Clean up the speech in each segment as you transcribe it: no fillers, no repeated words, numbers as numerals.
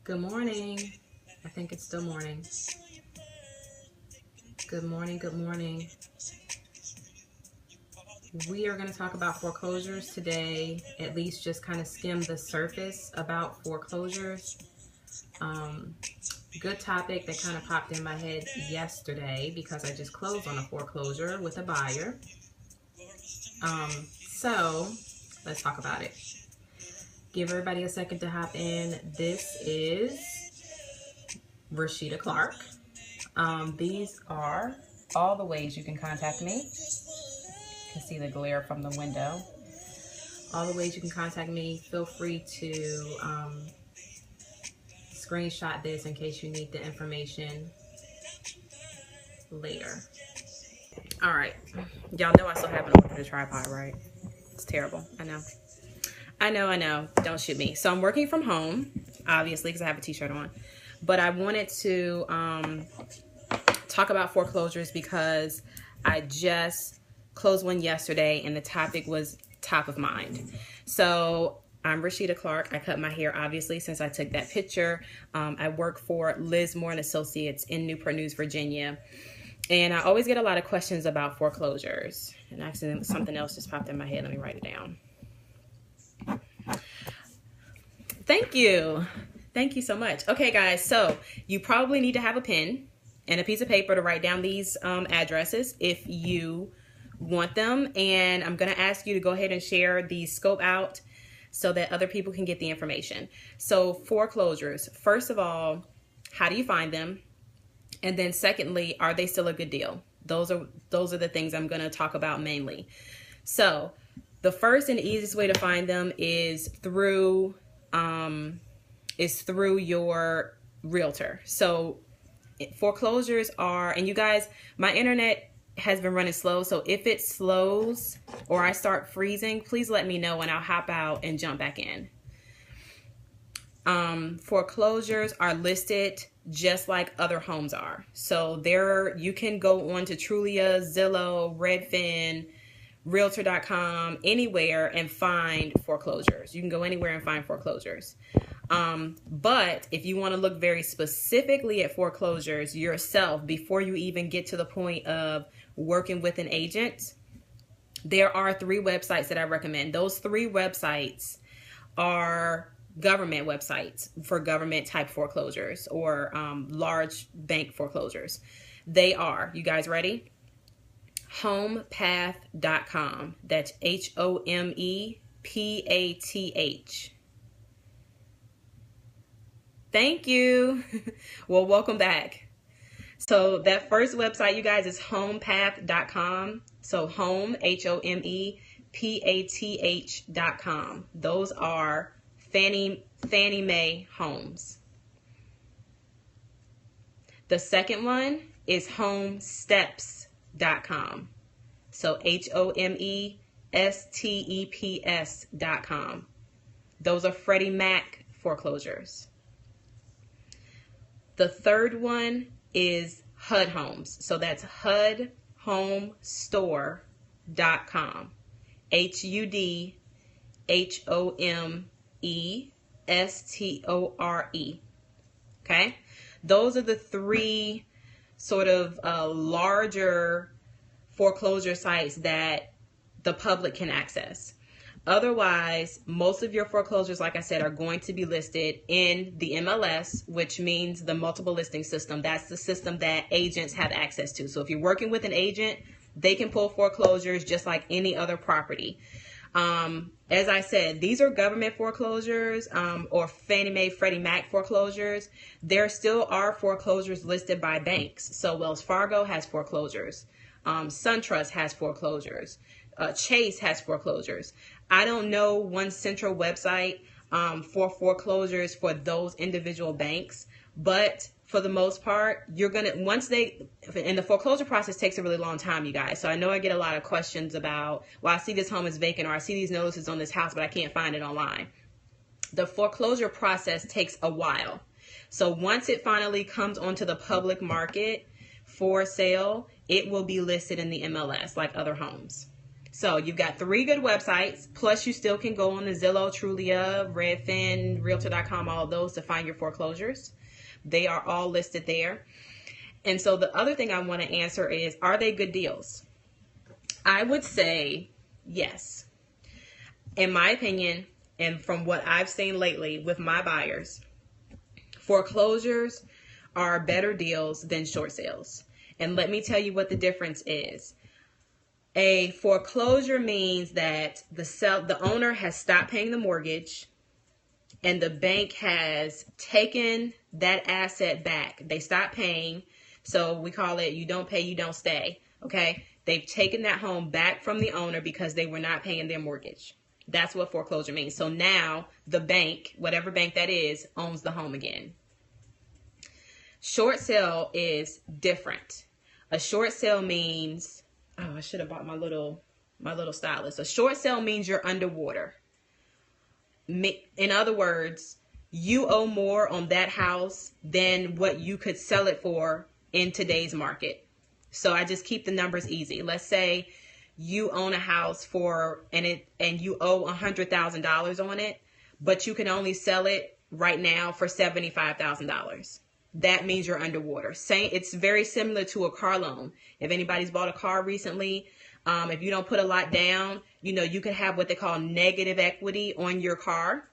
Good morning. I think it's still morning. Good morning, good morning. We are going to talk about foreclosures today, at least just kind of skim the surface about foreclosures. Good topic that kind of popped in my head yesterday because I just closed on a foreclosure with a buyer. So let's talk about it. Give everybody a second to hop in. This is Rashida Clark. These are all the ways you can contact me. You can see the glare from the window. All the ways you can contact me. Feel free to screenshot this in case you need the information later. All right. Y'all know I still haven't ordered a tripod, right? It's terrible. I know. Don't shoot me. So I'm working from home, obviously, because I have a t-shirt on. But I wanted to talk about foreclosures because I just closed one yesterday and the topic was top of mind. So I'm Rashida Clark. I cut my hair, obviously, since I took that picture. I work for Liz Moore and Associates in Newport News, Virginia. And I always get a lot of questions about foreclosures. And actually, something else just popped in my head. Let me write it down. Thank you. Thank you so much. Okay, guys, so you probably need to have a pen and a piece of paper to write down these addresses if you want them. And I'm going to ask you to go ahead and share the scope out so that other people can get the information. So foreclosures, first of all, how do you find them? And then secondly, are they still a good deal? Those are the things I'm going to talk about mainly. So the first and easiest way to find them is through your realtor. So foreclosures are, and you guys, my internet has been running slow. So if it slows or I start freezing, please let me know and I'll hop out and jump back in. Foreclosures are listed just like other homes are. So you can go on to Trulia, Zillow, Redfin, Realtor.com, anywhere and find foreclosures. You can go anywhere and find foreclosures. But if you want to look very specifically at foreclosures yourself before you even get to the point of working with an agent, there are 3 websites that I recommend. Those 3 websites are government websites for government type foreclosures or large bank foreclosures. They are, you guys ready? Homepath.com. That's HOMEPATH. Thank you. Well, welcome back. So that first website, you guys, is homepath.com. So home, HOMEPATH.com. Those are Fannie Mae homes. The second one is homesteps.com. So HOMESTEPS.com. Those are Freddie Mac foreclosures. The third one is HUD Homes. So that's HUDHomestore.com. HUDHOMESTORE. Okay? Those are the 3 sort of larger foreclosure sites that the public can access. Otherwise, most of your foreclosures, like I said, are going to be listed in the MLS, which means the multiple listing system. That's the system that agents have access to. So if you're working with an agent, they can pull foreclosures just like any other property. As I said, these are government foreclosures or Fannie Mae, Freddie Mac foreclosures. There still are foreclosures listed by banks. So Wells Fargo has foreclosures. SunTrust has foreclosures. Chase has foreclosures. I don't know one central website for foreclosures for those individual banks, but for the most part, you're going to, and the foreclosure process takes a really long time, you guys. So I know I get a lot of questions about, well, I see this home is vacant or I see these notices on this house, but I can't find it online. The foreclosure process takes a while. So once it finally comes onto the public market for sale, it will be listed in the MLS like other homes. So you've got 3 good websites, plus you still can go on the Zillow, Trulia, Redfin, Realtor.com, all of those to find your foreclosures. They are all listed there. And so the other thing I want to answer is, are they good deals? I would say yes. In my opinion, and from what I've seen lately with my buyers, foreclosures are better deals than short sales. And let me tell you what the difference is. A foreclosure means that the owner has stopped paying the mortgage and the bank has taken that asset back. They stopped paying. So we call it, you don't pay, you don't stay. Okay. They've taken that home back from the owner because they were not paying their mortgage. That's what foreclosure means. So now the bank, whatever bank that is, owns the home again. Short sale is different. A short sale means, oh, I should have bought my little stylus. A short sale means you're underwater. In other words, you owe more on that house than what you could sell it for in today's market. So I just keep the numbers easy. Let's say you own a house and you owe $100,000 on it, but you can only sell it right now for $75,000. That means you're underwater. It's very similar to a car loan. If anybody's bought a car recently, if you don't put a lot down, you could have what they call negative equity on your car.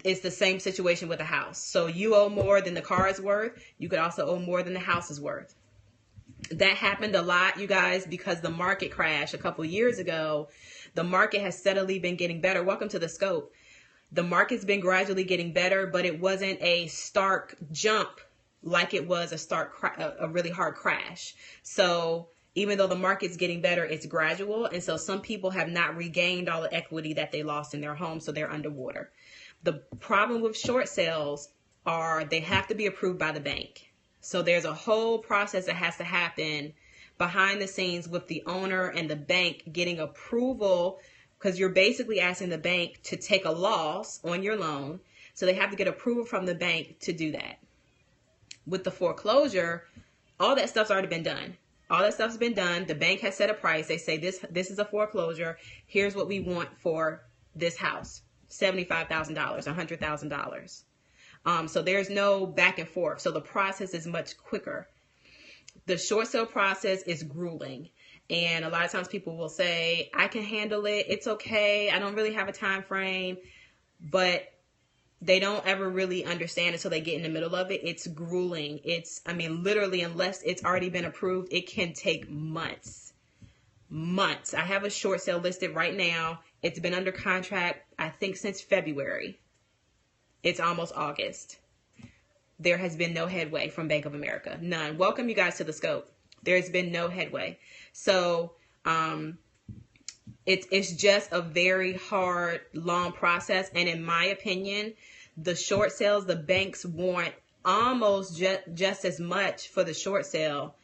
It's the same situation with a house. So you owe more than the car is worth. You could also owe more than the house is worth. That happened a lot, you guys, because the market crashed a couple years ago. The market has steadily been getting better. Welcome to the scope. The market's been gradually getting better, but it wasn't a stark jump like it was a really hard crash. So even though the market's getting better, it's gradual. And so some people have not regained all the equity that they lost in their home, so they're underwater. The problem with short sales are they have to be approved by the bank. So there's a whole process that has to happen behind the scenes with the owner and the bank getting approval, because you're basically asking the bank to take a loss on your loan. So they have to get approval from the bank to do that. With the foreclosure, all that stuff's already been done. All that stuff's been done. The bank has set a price. They say this is a foreclosure. Here's what we want for this house. $75,000, $100,000. So there's no back and forth. So the process is much quicker. The short sale process is grueling. And a lot of times people will say, I can handle it. It's okay. I don't really have a time frame. But they don't ever really understand until they get in the middle of it. It's grueling. Literally, unless it's already been approved, it can take months. Months. I have a short sale listed right now. It's been under contract, I think, since February. It's almost August. There has been no headway from Bank of America. None. Welcome you guys to the scope. There's been no headway. So it's just a very hard, long process. And in my opinion, the short sales, the banks want almost just as much for the short sale.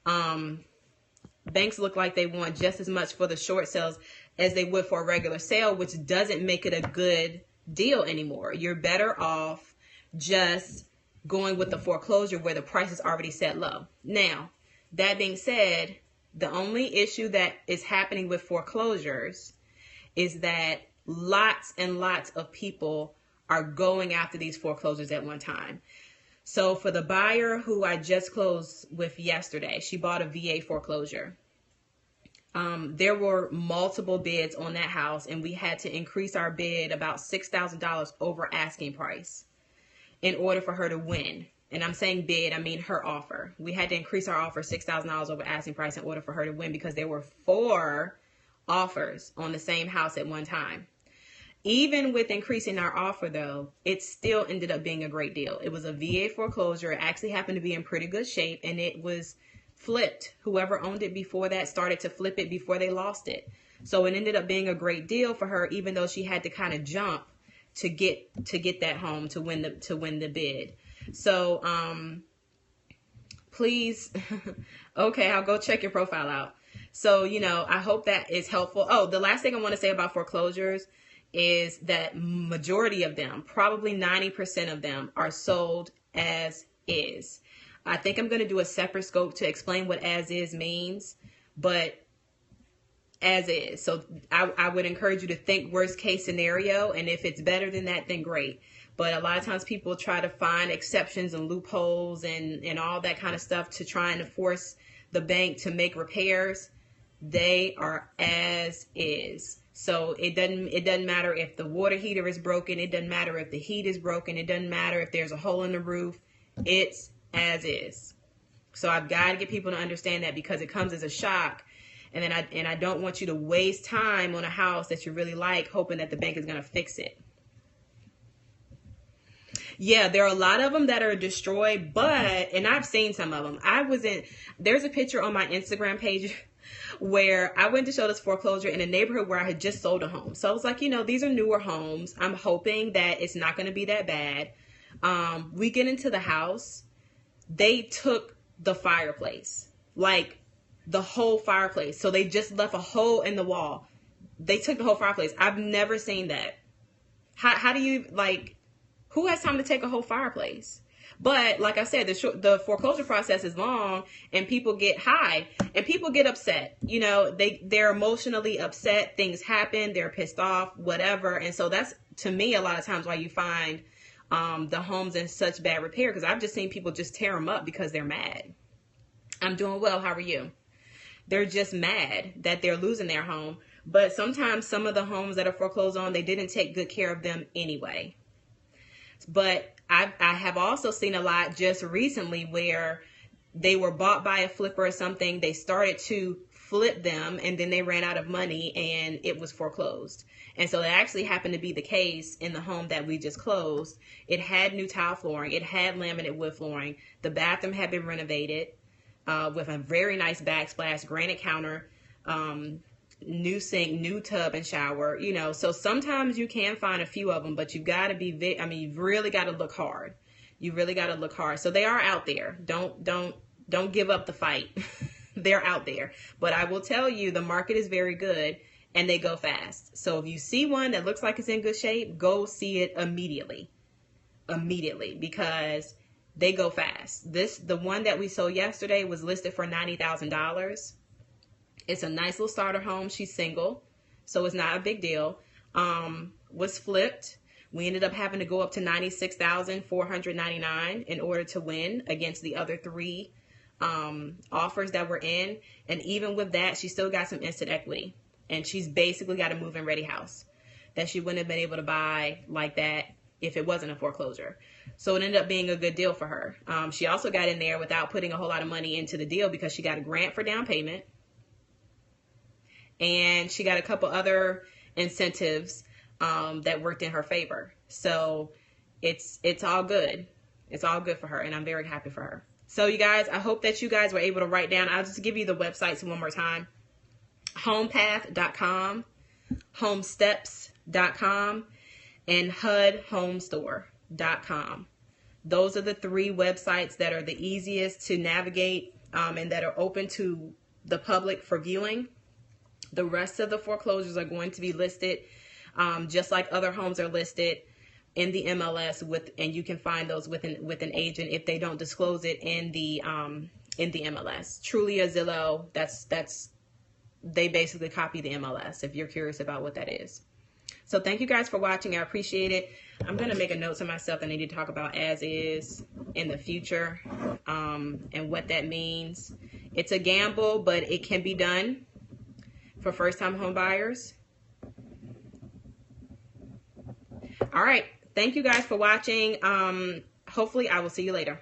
Banks look like they want just as much for the short sales as they would for a regular sale, which doesn't make it a good deal anymore. You're better off just going with the foreclosure where the price is already set low. Now, that being said, the only issue that is happening with foreclosures is that lots and lots of people are going after these foreclosures at one time. So for the buyer who I just closed with yesterday, she bought a VA foreclosure. There were multiple bids on that house, and we had to increase our bid about $6,000 over asking price in order for her to win. And I'm saying bid, I mean her offer. We had to increase our offer $6,000 over asking price in order for her to win, because there were 4 offers on the same house at one time. Even with increasing our offer, though, it still ended up being a great deal. It was a VA foreclosure. It actually happened to be in pretty good shape, and it was flipped. Whoever owned it before that started to flip it before they lost it. So it ended up being a great deal for her, even though she had to kind of jump to get that home to win the bid. So please, okay, I'll go check your profile out. So, I hope that is helpful. Oh, the last thing I want to say about foreclosures is that majority of them, probably 90% of them, are sold as is. I think I'm going to do a separate scope to explain what as is means, but as is. So I would encourage you to think worst case scenario, and if it's better than that, then great. But a lot of times people try to find exceptions and loopholes and all that kind of stuff to trying to force the bank to make repairs. They are as is. So it doesn't matter if the water heater is broken. It doesn't matter if the heat is broken. It doesn't matter if there's a hole in the roof. It's as is. So I've got to get people to understand that, because it comes as a shock. And then I don't want you to waste time on a house that you really like, hoping that the bank is going to fix it. Yeah, there are a lot of them that are destroyed, and I've seen some of them. There's a picture on my Instagram page where I went to show this foreclosure in a neighborhood where I had just sold a home. So I was like, these are newer homes. I'm hoping that it's not going to be that bad. We get into the house. They took the fireplace, like the whole fireplace. So they just left a hole in the wall. They took the whole fireplace. I've never seen that. How do you, who has time to take a whole fireplace? But like I said, the foreclosure process is long, and people get high and people get upset. They're emotionally upset. Things happen. They're pissed off, whatever. And so that's, to me, a lot of times why you find the homes in such bad repair, because I've just seen people just tear them up because they're mad. I'm doing well. How are you? They're just mad that they're losing their home. But sometimes some of the homes that are foreclosed on, they didn't take good care of them anyway. But I have also seen a lot just recently where they were bought by a flipper or something. They started to flip them, and then they ran out of money and it was foreclosed. And so that actually happened to be the case in the home that we just closed. It had new tile flooring. It had laminate wood flooring. The bathroom had been renovated with a very nice backsplash, granite counter, new sink, new tub and shower, so sometimes you can find a few of them, but you've got to you've really got to look hard. You really got to look hard. So they are out there. Don't give up the fight. They're out there. But I will tell you, the market is very good and they go fast. So if you see one that looks like it's in good shape, go see it immediately, because they go fast. The one that we sold yesterday was listed for $90,000. It's a nice little starter home. She's single, so it's not a big deal. Was flipped. We ended up having to go up to $96,499 in order to win against the other three offers that were in. And even with that, she still got some instant equity. And she's basically got a move-in ready house that she wouldn't have been able to buy like that if it wasn't a foreclosure. So it ended up being a good deal for her. She also got in there without putting a whole lot of money into the deal, because she got a grant for down payment. And she got a couple other incentives that worked in her favor. So it's all good. It's all good for her, and I'm very happy for her. So you guys, I hope that you guys were able to write down. I'll just give you the websites one more time. Homepath.com, homesteps.com, and HUDhomestore.com. Those are the three websites that are the easiest to navigate and that are open to the public for viewing. The rest of the foreclosures are going to be listed just like other homes are listed in the MLS and you can find those with an agent if they don't disclose it in the MLS. Trulia, Zillow, they basically copy the MLS if you're curious about what that is. So thank you guys for watching. I appreciate it. I'm going to make a note to myself that I need to talk about as is in the future and what that means. It's a gamble, but it can be done for first-time home buyers. All right. Thank you guys for watching. Hopefully I will see you later.